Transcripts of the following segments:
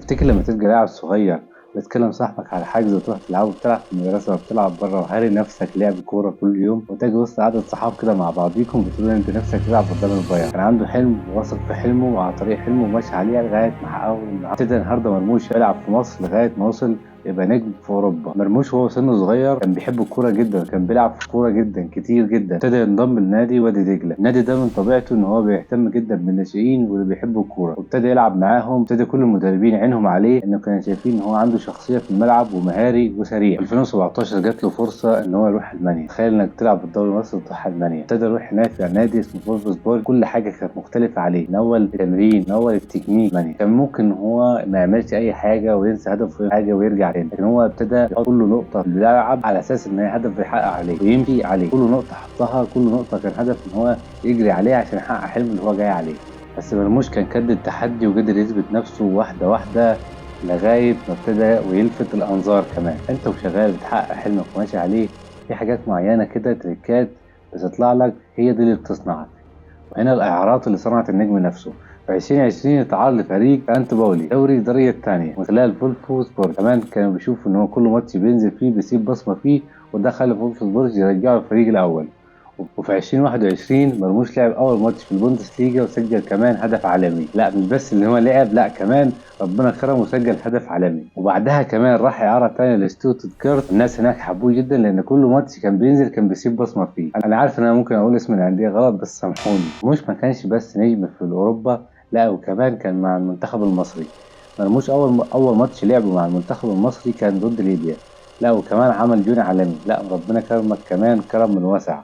تفتكر لما تبقى لاعب صغير بتكلم صاحبك على حجز وتروح تلعبوا، بتلعب في المدرسة وبتلعب بره وهاري نفسك لعب كورة كل يوم، وتجي وسط عدد صحاب كده مع بعضيكم بتقولوا انت نفسك تلعب قدام الضيعة. كان عنده حلم واثق في حلمه وعلى طريق حلمه وماشي عليه لغاية ما حققه. ابتدى النهارده مرموش يلعب في مصر لغاية ما وصل يبقى نجم في اوروبا. مرموش وهو سنه صغير كان بيحب الكوره جدا، كان بيلعب في كوره جدا كتير جدا. ابتدى ينضم لنادي وادي دجله. النادي ده من طبيعته ان هو بيهتم جدا بالناشئين واللي بيحبوا الكوره، وابتدى يلعب معاهم. ابتدى كل المدربين عينهم عليه انه كانوا شايفين ان هو عنده شخصيه في الملعب ومهاري وسريع. 2017 جات له فرصه ان هو يروح المانيا. تخيل انك تلعب في الدوري المصري وتروح المانيا. ابتدى يروح هناك في نادي اسمه فولفسبورج. كل حاجه كانت مختلفه عليه، من اول التمرين من اول التكنيك. كان ممكن ان هو ما يعملش اي حاجه وينسى هدفه حاجه ويرجع تاني، لكن هو ابتدى يحط كل نقطه في الملعب على اساس ان هي هدف يحقق عليه ويمشي عليه. كل نقطه حطها، كل نقطه كان هدف ان هو يجري عليه عشان يحقق حلم اللي هو جاي عليه. بس مرموش كان قد التحدي وقدر يثبت نفسه واحده واحده لغايه ما ابتدى ويلفت الانظار. كمان انت وشغال بتحقق حلمك وماشي عليه، في حاجات معينه كده تريكات بتطلع لك هي دي اللي بتصنعك. وهنا الإعارات اللي صنعت النجم نفسه. في 2020 اتعرض لفريق أنت باولي دوري الدرجة الثانية من خلال فولفسبورج. كمان كانوا بيشوفوا إن هو كل ماتش بينزل فيه بيسيب بصمة فيه، وده خلى فولفسبورج يرجعه الفريق الأول. وفي 2021 مرموش لعب أول ماتش في البوندسليجا وسجل كمان هدف عالمي. لا مش بس إن هو لعب، لا كمان ربنا كرمه وسجل هدف عالمي. وبعدها كمان راح إعارة تانية لستوتجارت. الناس هناك حبوه جدا لأن كل ماتش كان بينزل كان بيسيب بصمة فيه. أنا عارف إن أنا ممكن أقول اسم الأندية غلط بس سامحوني. مش ما كانش بس نجم في أوروبا، لا وكمان كان مع المنتخب المصري. مرموش أول ماتش لعبه مع المنتخب المصري كان ضد ليبيا. لا وكمان عمل جون عالمي. لا ربنا كرمك كمان كرم من واسع.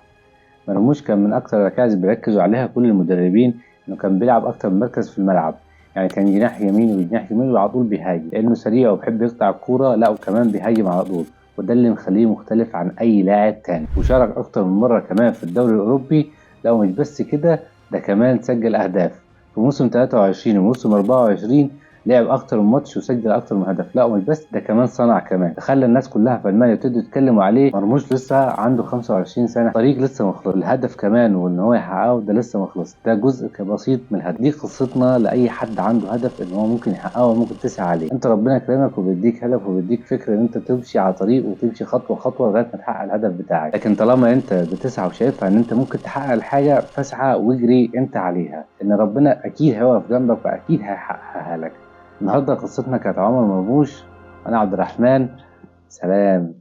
مرموش كان من أكتر الركائز بيركزوا عليها كل المدربين، إنه كان بيلعب أكتر من مركز في الملعب. يعني كان جناح يمين وجناح يمين وعلى طول بيهاجم لأنه سريع وبيحب يقطع الكورة. لا وكمان بيهاجم على طول، وده اللي مخليه مختلف عن أي لاعب تاني. وشارك أكتر من مرة كمان في الدوري الأوروبي. لا ومش بس كده، ده كمان سجل أهداف في موسم 23 وموسم 24. لعب اكتر من ماتش وسجل اكتر من هدف. لا ومش بس ده، كمان صنع كمان. خلى الناس كلها في المانيا يبتدوا يتكلموا عليه. مرموش لسه عنده 25 سنه، طريق لسه مخلص. الهدف كمان وان هو يحققه ده لسه مخلص، ده جزء بسيط من الهدف. دي قصتنا لاي حد عنده هدف ان هو ممكن يحققه وممكن تسعى عليه. انت ربنا كرمك وبيديك هدف وبيديك فكره ان انت تمشي على طريق وتمشي خطوه خطوه لغايه ما تحقق الهدف بتاعك. لكن طالما انت بتسعى وشايفها ان انت ممكن تحقق الحاجه، فاسعى واجري انت عليها، ان ربنا اكيد هيقف جنبك واكيد هيحققها لك. النهارده قصتنا كانت عمر مرموش. انا عبد الرحمن. سلام.